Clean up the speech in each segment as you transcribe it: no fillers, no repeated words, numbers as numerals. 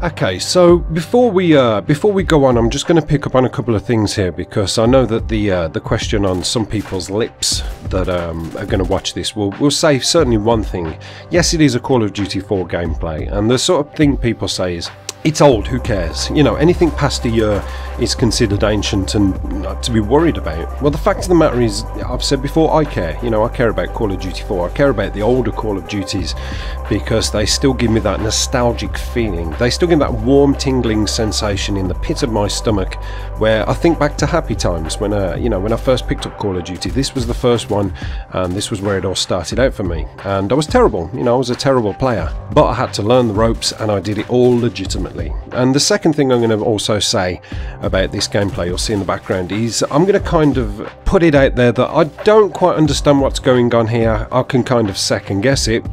Okay, so before we go on, I'm just going to pick up on a couple of things here, because I know that the question on some people's lips that are going to watch this will say certainly one thing. Yes, it is a Call of Duty 4 gameplay, and the sort of thing people say is, it's old, who cares? You know, anything past a year is considered ancient and not to be worried about. Well, the fact of the matter is, I've said before, I care. You know, I care about Call of Duty 4. I care about the older Call of Duties because they still give me that nostalgic feeling. They still give me that warm, tingling sensation in the pit of my stomach where I think back to happy times when, you know, when I first picked up Call of Duty. This was the first one, and this was where it all started out for me. And I was terrible. You know, I was a terrible player. But I had to learn the ropes, and I did it all legitimately. And the second thing I'm going to also say about this gameplay you'll see in the background is I'm going to kind of put it out there that I don't quite understand what's going on here. I can kind of second guess it.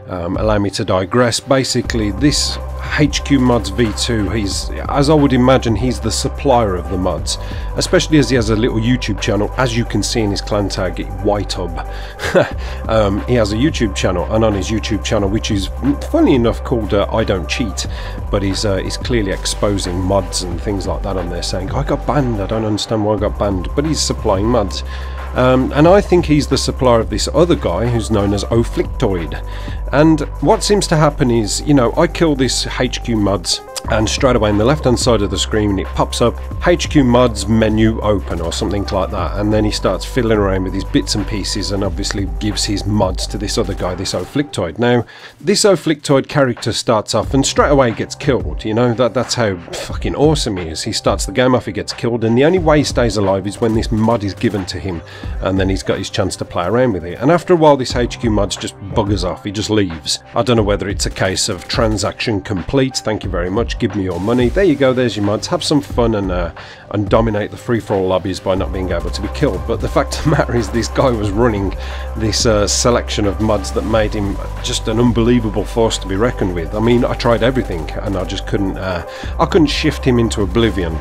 Allow me to digress. Basically, this HQ Mods V2, he's, as I would imagine, he's the supplier of the mods, especially as he has a little YouTube channel, as you can see in his clan tag, Whitehub. He has a YouTube channel, and on his YouTube channel, which is funny enough called I Don't Cheat, but he's clearly exposing mods and things like that on there, saying, I got banned, I don't understand why I got banned, but he's supplying mods. And I think he's the supplier of this other guy who's known as Oflictoid. And what seems to happen is, you know, I kill this HQ Mods, and straight away in the left hand side of the screen it pops up HQ Mods menu open or something like that, and then he starts fiddling around with his bits and pieces and obviously gives his mods to this other guy, this Oflictoid. Now this Oflictoid character starts off and straight away gets killed. You know, that's how fucking awesome he is. He starts the game off, he gets killed, and the only way he stays alive is when this mod is given to him, and then he's got his chance to play around with it. And after a while this HQ Mods just buggers off, he just leaves. I don't know whether it's a case of transaction complete, thank you very much, give me your money, there you go, there's your mods, have some fun and dominate the free-for-all lobbies by not being able to be killed. But the fact of the matter is, this guy was running this selection of mods that made him just an unbelievable force to be reckoned with. I mean, I tried everything and I just couldn't I couldn't shift him into oblivion.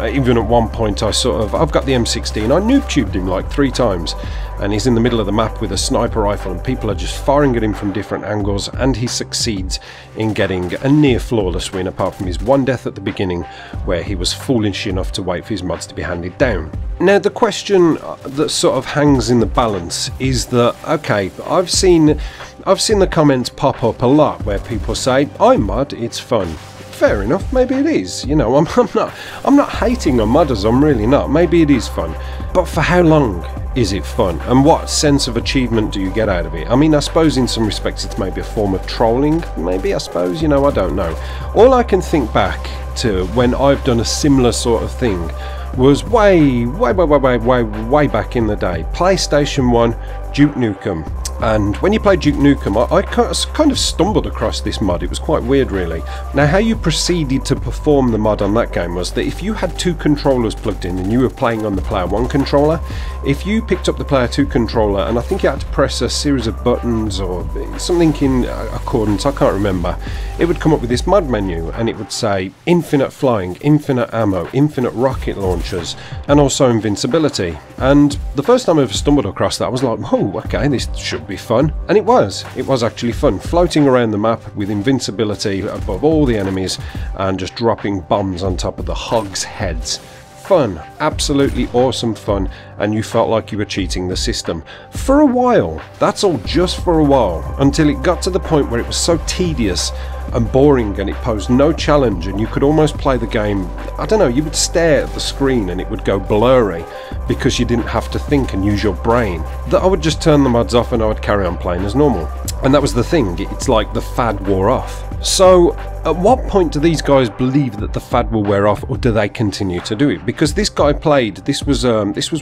Even at one point I've got the M16, I noob tubed him like 3 times, and he's in the middle of the map with a sniper rifle and people are just firing at him from different angles, and he succeeds in getting a near flawless win, apart from his one death at the beginning where he was foolish enough to wait for his mods to be handed down. Now the question that sort of hangs in the balance is that, okay, I've seen the comments pop up a lot where people say, I mod, it's fun. Fair enough, maybe it is. You know, I'm not hating on modders, I'm really not. Maybe it is fun, but for how long is it fun, and what sense of achievement do you get out of it? I mean, I suppose in some respects it's maybe a form of trolling, maybe, I suppose, you know, I don't know. All I can think back to when I've done a similar sort of thing was way back in the day. PlayStation 1, Duke Nukem. And when you play Duke Nukem, I kind of stumbled across this mod. It was quite weird, really. Now, how you proceeded to perform the mod on that game was that if you had 2 controllers plugged in and you were playing on the Player 1 controller, if you picked up the Player 2 controller, and I think you had to press a series of buttons or something in accordance, I can't remember, it would come up with this mod menu, and it would say infinite flying, infinite ammo, infinite rocket launchers, and also invincibility. And the first time I ever stumbled across that, I was like, oh, okay, this should be fun. And it was actually fun, floating around the map with invincibility above all the enemies and just dropping bombs on top of the hogs' heads. Fun, absolutely awesome fun, and you felt like you were cheating the system. For a while, that's all just for a while, until it got to the point where it was so tedious and boring and it posed no challenge, and you could almost play the game, I don't know, you would stare at the screen and it would go blurry because you didn't have to think and use your brain, that I would just turn the mods off and I would carry on playing as normal. And that was the thing, it's like the fad wore off. So at what point do these guys believe that the fad will wear off, or do they continue to do it? Because this guy played, this was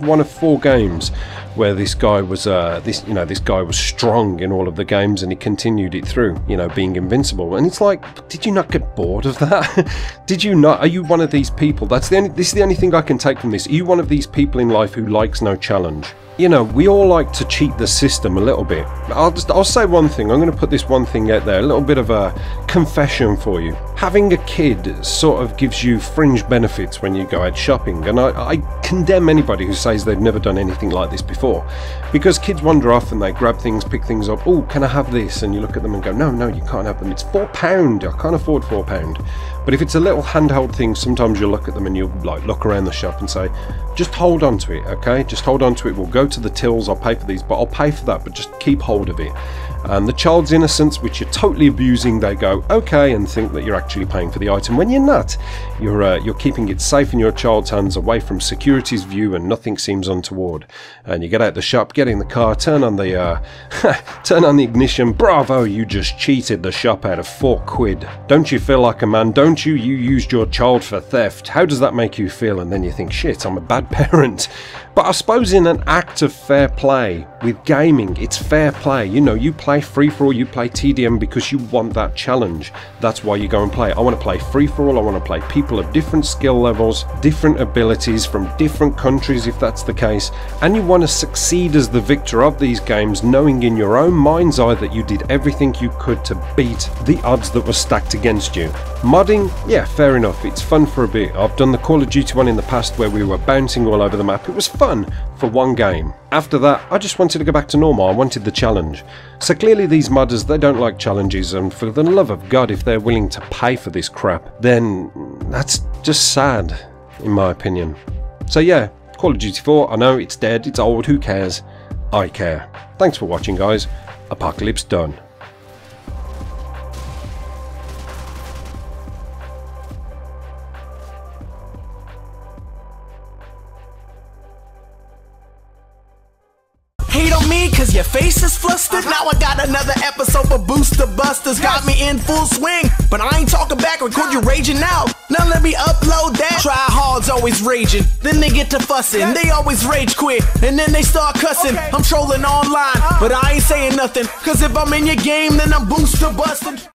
one of 4 games where this guy was this guy was strong in all of the games, and he continued it through, you know, being invincible. And it's like, did you not get bored of that? Did you not? Are you one of these people? This is the only thing I can take from this. Are you one of these people in life who likes no challenge? You know, we all like to cheat the system a little bit. I'll say one thing. I'm going to put this one thing out there, a little bit of a confession for for you. Having a kid sort of gives you fringe benefits when you go out shopping, and I condemn anybody who says they've never done anything like this before, because kids wander off and they grab things, pick things up. Oh, can I have this? And you look at them and go, no, you can't have them. It's £4. I can't afford £4. But if it's a little handheld thing, sometimes you'll look at them and you'll like look around the shop and say, just hold on to it, okay? Just hold on to it. We'll go to the tills. I'll pay for these, but I'll pay for that, but just keep hold of it. And the child's innocence, which you're totally abusing, they go okay and think that you're actually paying for the item when you're not. You're keeping it safe in your child's hands, away from security's view, and nothing seems untoward. And you get out the shop, get in the car, turn on the turn on the ignition. Bravo, you just cheated the shop out of £4. Don't you feel like a man? Don't you? You used your child for theft. How does that make you feel? And then you think, shit, I'm a bad parent. But I suppose in an act of fair play with gaming, it's fair play. You know, you play free-for-all, you play TDM because you want that challenge. That's why you go and play. I want to play free-for-all. I want to play people of different skill levels, different abilities from different countries if that's the case. And you want to succeed as the victor of these games, knowing in your own mind's eye that you did everything you could to beat the odds that were stacked against you. Modding, yeah, fair enough. It's fun for a bit. I've done the Call of Duty one in the past where we were bouncing all over the map. It was fun for one game. After that, I just wanted to go back to normal. I wanted the challenge. So clearly these modders, they don't like challenges, and for the love of God, if they're willing to pay for this crap, then that's just sad, in my opinion. So yeah, Call of Duty 4, I know it's dead, it's old, who cares? I care. Thanks for watching, guys. Apocalypse done. Hate on me cause your face is flustered. Now I got another episode for Booster Busters. Got me in full swing, but I ain't talking back. Record you raging now. Now let me upload that. Try hard's always raging, then they get to fussing. They always rage quit, and then they start cussing. I'm trolling online, but I ain't saying nothing, cause if I'm in your game, then I'm Booster Busting.